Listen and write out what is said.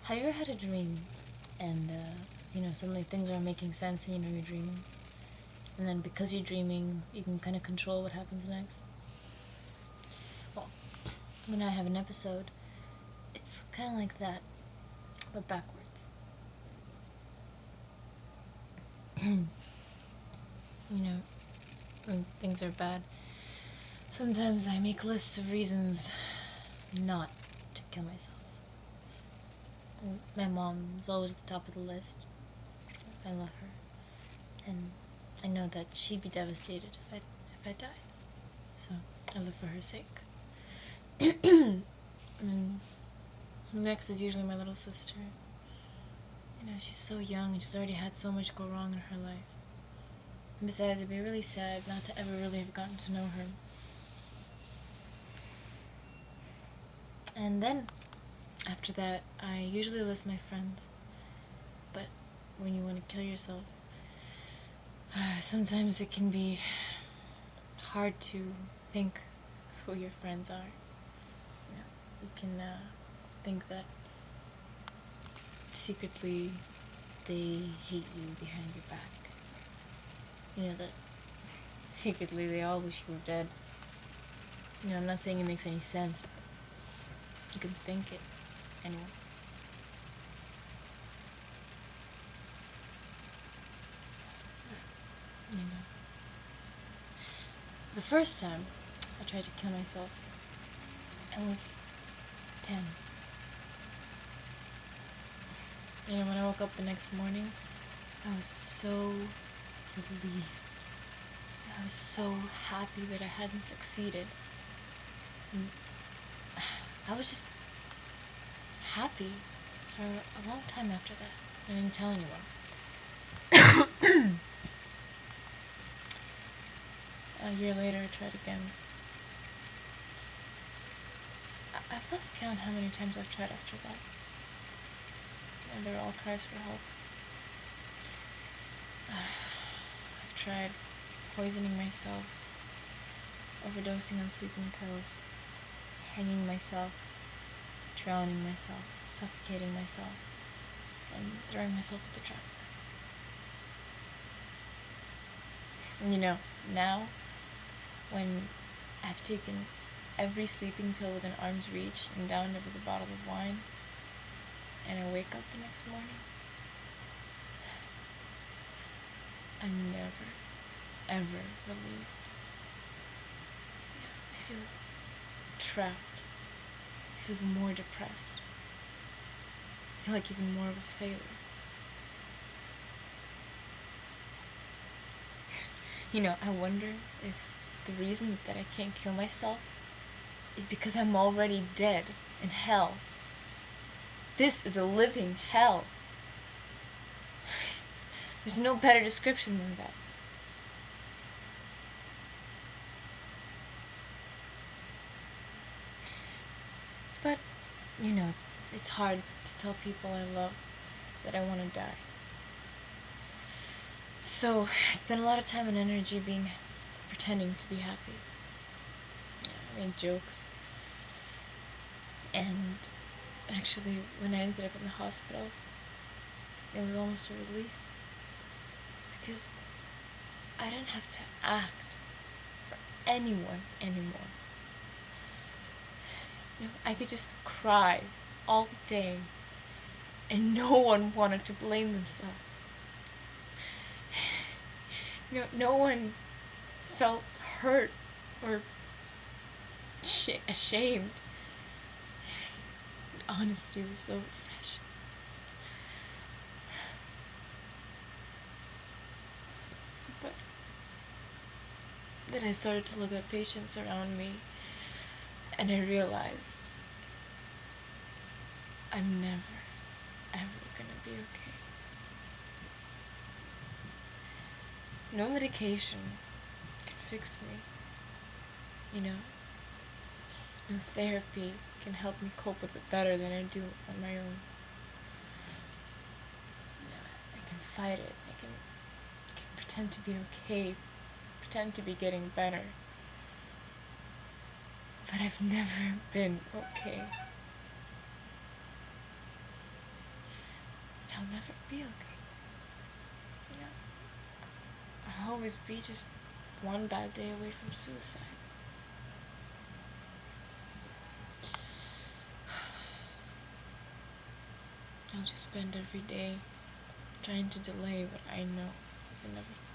Have you ever had a dream and, suddenly things are making sense and you're dreaming? And then because you're dreaming, you can kind of control what happens next? Well, when I have an episode, it's kind of like that, but backwards. When things are bad, sometimes I make lists of reasons not to kill myself. And my mom's always at the top of the list. I love her. And I know that she'd be devastated if I died. So I live for her sake. And next is usually my little sister. She's so young and she's already had so much go wrong in her life. And besides, it'd be really sad not to ever really have gotten to know her. And then, after that, I usually list my friends. But when you want to kill yourself, sometimes it can be hard to think who your friends are. You can think that secretly they hate you behind your back. That secretly they all wish you were dead. I'm not saying it makes any sense, but you can think it anyway. The first time I tried to kill myself, I was 10. When I woke up the next morning, I was so relieved. I was so happy that I hadn't succeeded. And I was just happy for a long time after that. I didn't tell anyone. A year later, I tried again. I've lost count how many times I've tried after that. And they're all cries for help. I've tried poisoning myself, overdosing on sleeping pills, hanging myself, drowning myself, suffocating myself, and throwing myself at the truck. And now, when I've taken every sleeping pill within arm's reach and downed every bottle of wine, and I wake up the next morning, I'm never, ever relieved. I feel trapped. I feel even more depressed. I feel like even more of a failure. I wonder if the reason that I can't kill myself is because I'm already dead in hell. This is a living hell. There's no better description than that. But, it's hard to tell people I love that I want to die. So, I spend a lot of time and energy pretending to be happy. I made jokes. And actually, when I ended up in the hospital, it was almost a relief. Because I didn't have to act for anyone anymore. I could just cry all day, and no one wanted to blame themselves. No one felt hurt or ashamed. Honesty was so refreshing. But then I started to look at patients around me, and I realized I'm never, ever gonna be okay. No medication can fix me. No therapy can help me cope with it better than I do on my own. I can fight it. I can pretend to be okay, pretend to be getting better. But I've never been okay. I'll never be okay. You know, I'll always be just one bad day away from suicide. I'll just spend every day trying to delay what I know is inevitable.